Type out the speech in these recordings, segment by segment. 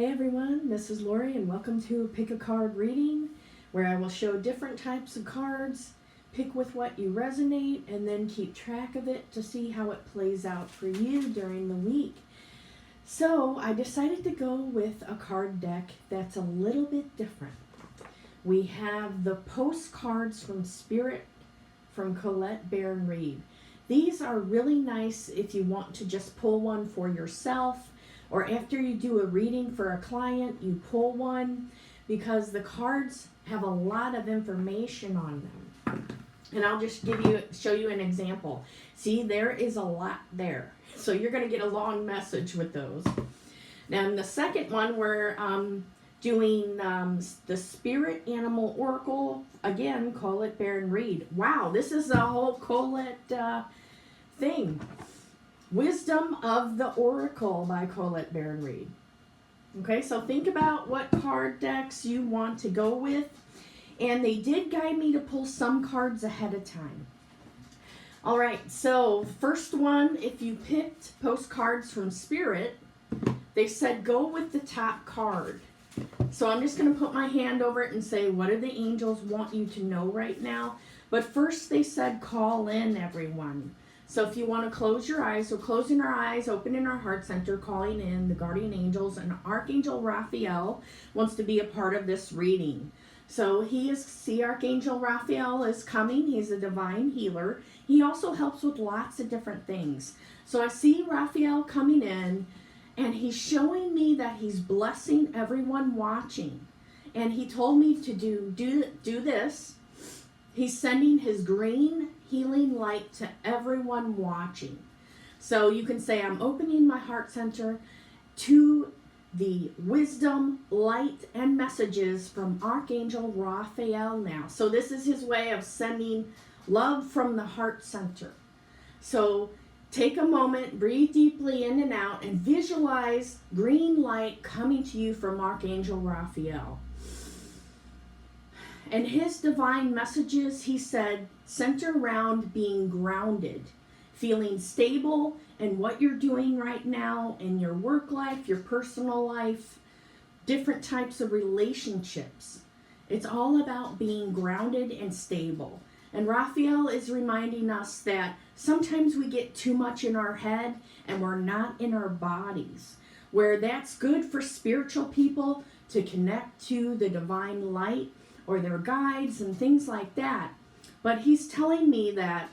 Hey everyone, this is Lori and welcome to Pick a Card Reading, where I will show different types of cards, pick with what you resonate, and then keep track of it to see how it plays out for you during the week. So I decided to go with a card deck that's a little bit different. We have the Postcards from Spirit from Colette Baron-Reid. These are really nice if you want to just pull one for yourself, or after you do a reading for a client, you pull one, because the cards have a lot of information on them. And I'll just show you an example. See, there is a lot there. So you're going to get a long message with those. Now, in the second one, we're doing the Spirit Animal Oracle. Again, Colette Baron-Reid. Wow, this is a whole Colette thing. Wisdom of the Oracle by Colette Baron-Reid. Okay, so think about what card decks you want to go with. And they did guide me to pull some cards ahead of time. All right, so first one, if you picked Postcards from Spirit, they said go with the top card. So I'm just going to put my hand over it and say, what do the angels want you to know right now? But first they said call in, everyone. So if you want to close your eyes, so closing our eyes, opening our heart center, calling in the guardian angels, and Archangel Raphael wants to be a part of this reading. So Archangel Raphael is coming. He's a divine healer. He also helps with lots of different things. So I see Raphael coming in, and he's showing me that he's blessing everyone watching. And he told me to do this. He's sending his green healing light to everyone watching. So you can say, I'm opening my heart center to the wisdom, light, and messages from Archangel Raphael now. So this is his way of sending love from the heart center. So take a moment, breathe deeply in and out, and visualize green light coming to you from Archangel Raphael. And his divine messages, he said, center around being grounded, feeling stable in what you're doing right now in your work life, your personal life, different types of relationships. It's all about being grounded and stable. And Raphael is reminding us that sometimes we get too much in our head and we're not in our bodies, where that's good for spiritual people to connect to the divine light or their guides and things like that. But he's telling me that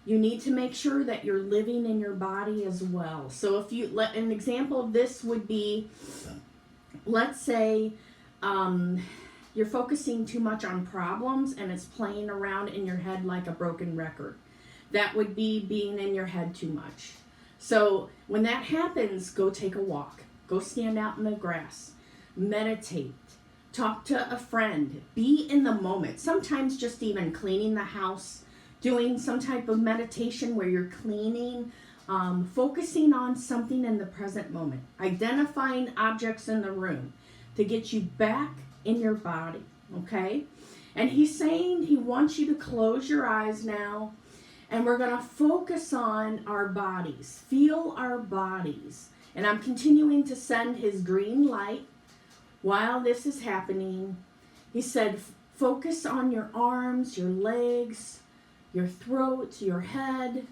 you need to make sure that you're living in your body as well. So if you an example of this would be, let's say you're focusing too much on problems and it's playing around in your head like a broken record. That would be being in your head too much. So when that happens, go take a walk. Go stand out in the grass. Meditate. Talk to a friend. Be in the moment. Sometimes just even cleaning the house, doing some type of meditation where you're cleaning, focusing on something in the present moment, identifying objects in the room to get you back in your body, okay? And he's saying he wants you to close your eyes now, and we're going to focus on our bodies. Feel our bodies. And I'm continuing to send his green light. While this is happening, he said, focus on your arms, your legs, your throat, your head.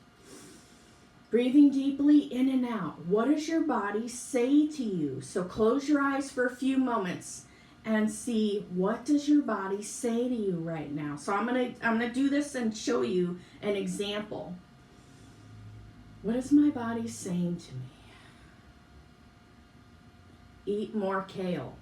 Breathing deeply in and out. What does your body say to you? So close your eyes for a few moments and see, what does your body say to you right now? So I'm gonna do this and show you an example. What is my body saying to me? Eat more kale.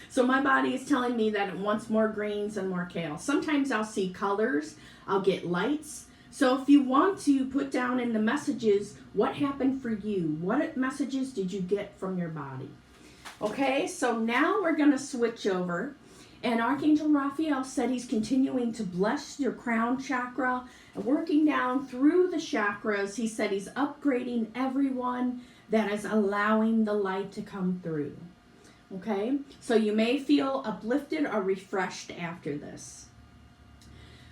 So my body is telling me that it wants more greens and more kale. Sometimes I'll see colors, I'll get lights. So if you want to put down in the messages, what happened for you? What messages did you get from your body? Okay, so now we're going to switch over. And Archangel Raphael said he's continuing to bless your crown chakra and working down through the chakras. He said he's upgrading everyone that is allowing the light to come through. Okay, so you may feel uplifted or refreshed after this.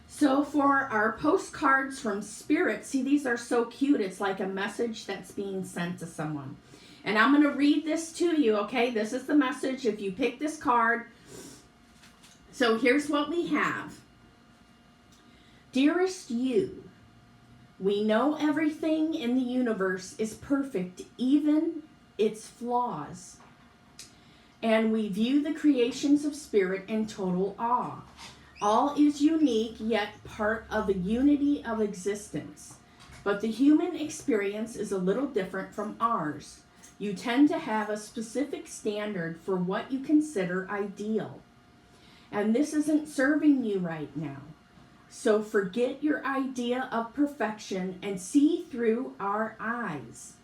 So for our postcards from Spirit, see, these are so cute. It's like a message that's being sent to someone. And I'm going to read this to you, okay? This is the message if you pick this card. So here's what we have. Dearest you, we know everything in the universe is perfect, even its flaws. And we view the creations of spirit in total awe. All is unique, yet part of a unity of existence. But the human experience is a little different from ours. You tend to have a specific standard for what you consider ideal. And this isn't serving you right now. So forget your idea of perfection and see through our eyes,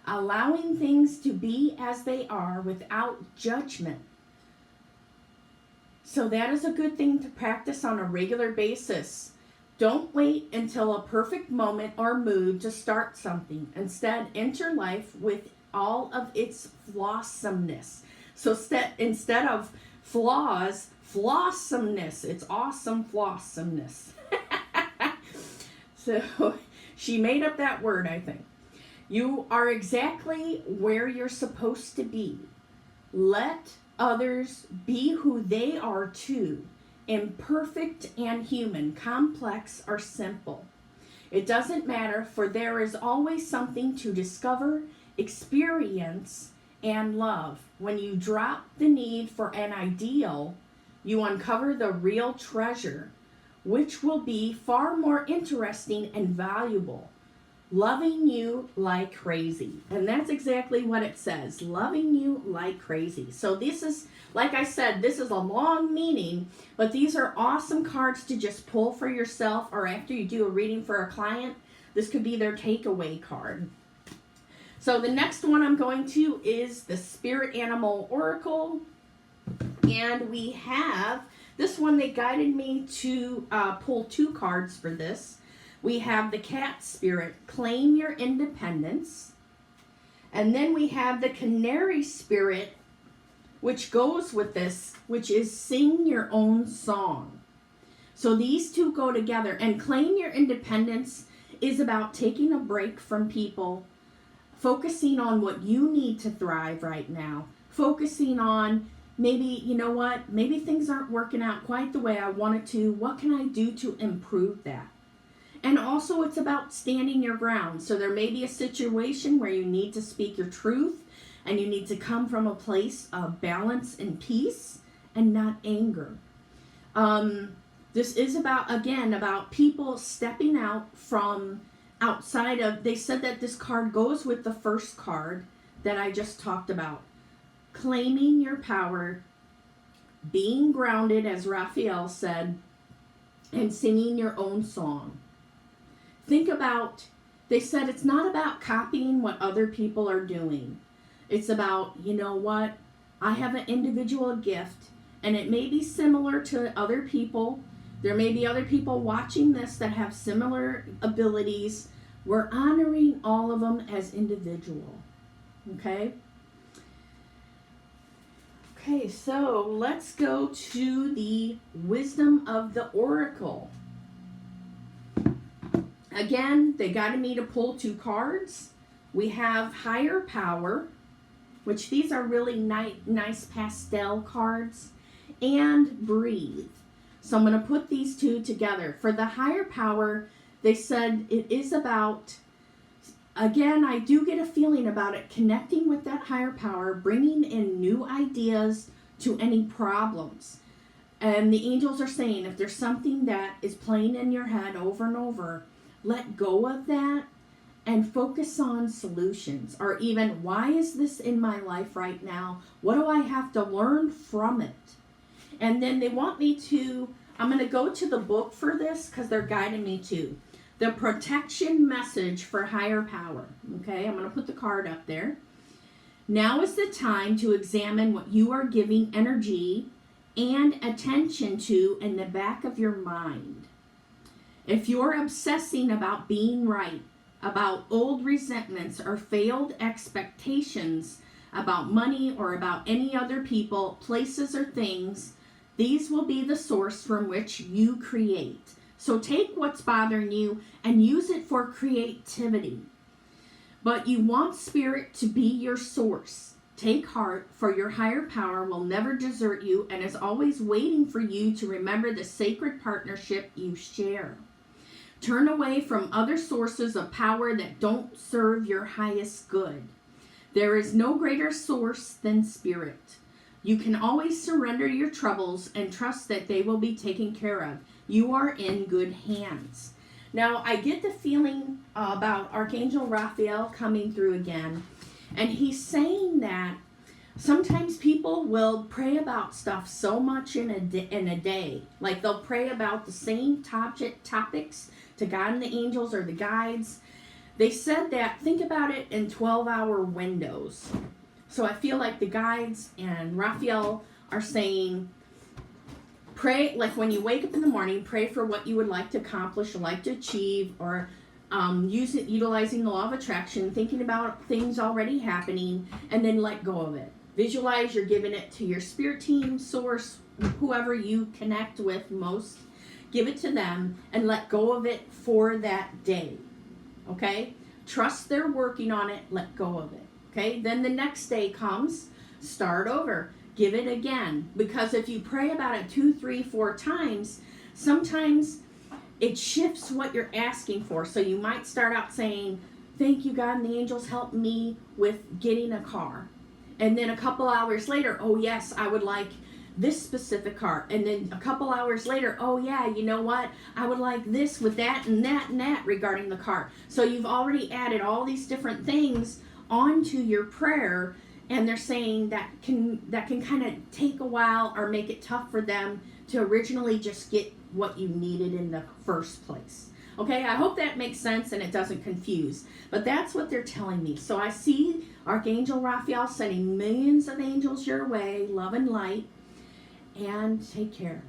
allowing things to be as they are without judgment. So that is a good thing to practice on a regular basis. Don't wait until a perfect moment or mood to start something. Instead, enter life with all of its flawsomeness. So instead of flaws, flawsomeness. It's awesome flawsomeness. So she made up that word, I think. You are exactly where you're supposed to be. Let others be who they are too. Imperfect and human, complex or simple. It doesn't matter, for there is always something to discover, experience, and love. When you drop the need for an ideal, you uncover the real treasure, which will be far more interesting and valuable. Loving you like crazy. And that's exactly what it says. Loving you like crazy. So this is, like I said, this is a long meaning, but these are awesome cards to just pull for yourself, or after you do a reading for a client, this could be their takeaway card. So the next one I'm going to is the Spirit Animal Oracle. And we have, this one they guided me to pull 2 cards for this. We have the Cat Spirit, Claim Your Independence. And then we have the Canary Spirit, which goes with this, which is Sing Your Own Song. So these 2 go together. And Claim Your Independence is about taking a break from people, focusing on what you need to thrive right now, focusing on maybe, you know what, maybe things aren't working out quite the way I wanted to. What can I do to improve that? And also it's about standing your ground. So there may be a situation where you need to speak your truth and you need to come from a place of balance and peace and not anger. This is about, again, about people stepping out from outside of, they said that this card goes with the first card that I just talked about. Claiming your power, being grounded, as Raphael said, and singing your own song. Think about, they said it's not about copying what other people are doing. It's about, you know what, I have an individual gift, and it may be similar to other people. There may be other people watching this that have similar abilities. We're honoring all of them as individual. Okay? Okay, so let's go to the Wisdom of the Oracle. Again, they guided me to pull 2 cards. We have Higher Power, which these are really nice pastel cards, and Breathe. So I'm going to put these 2 together. For the Higher Power, they said it is about, again, I do get a feeling about it, connecting with that higher power, bringing in new ideas to any problems. And the angels are saying, if there's something that is playing in your head over and over, let go of that and focus on solutions. Or even, why is this in my life right now? What do I have to learn from it? And then they want me to, I'm going to go to the book for this because they're guiding me to. The Protection Message for Higher Power. Okay, I'm going to put the card up there. Now is the time to examine what you are giving energy and attention to in the back of your mind. If you're obsessing about being right, about old resentments or failed expectations, about money or about any other people, places, or things, these will be the source from which you create. So take what's bothering you and use it for creativity. But you want Spirit to be your source. Take heart, for your higher power will never desert you and is always waiting for you to remember the sacred partnership you share. Turn away from other sources of power that don't serve your highest good. There is no greater source than Spirit. You can always surrender your troubles and trust that they will be taken care of. You are in good hands. Now, I get the feeling about Archangel Raphael coming through again. And he's saying that sometimes people will pray about stuff so much in a day. Like they'll pray about the same topics to God and the angels or the guides. They said that, think about it in 12-hour windows. So I feel like the guides and Raphael are saying, pray, like when you wake up in the morning, pray for what you would like to accomplish or like to achieve, or utilizing the law of attraction, thinking about things already happening, and then let go of it. Visualize you're giving it to your spirit team, source, whoever you connect with most. Give it to them and let go of it for that day. Okay? Trust they're working on it. Let go of it. Okay? Then the next day comes. Start over. Give it again. Because if you pray about it 2, 3, 4 times, sometimes it shifts what you're asking for. So you might start out saying, thank you, God and the angels, help me with getting a car. And then a couple hours later, oh yes, I would like this specific car. And then a couple hours later, oh yeah, you know what? I would like this with that and that and that regarding the car. So you've already added all these different things onto your prayer, and they're saying that can kind of take a while or make it tough for them to originally just get what you needed in the first place. Okay, I hope that makes sense and it doesn't confuse. But that's what they're telling me. So I see Archangel Raphael sending millions of angels your way, love and light, and take care.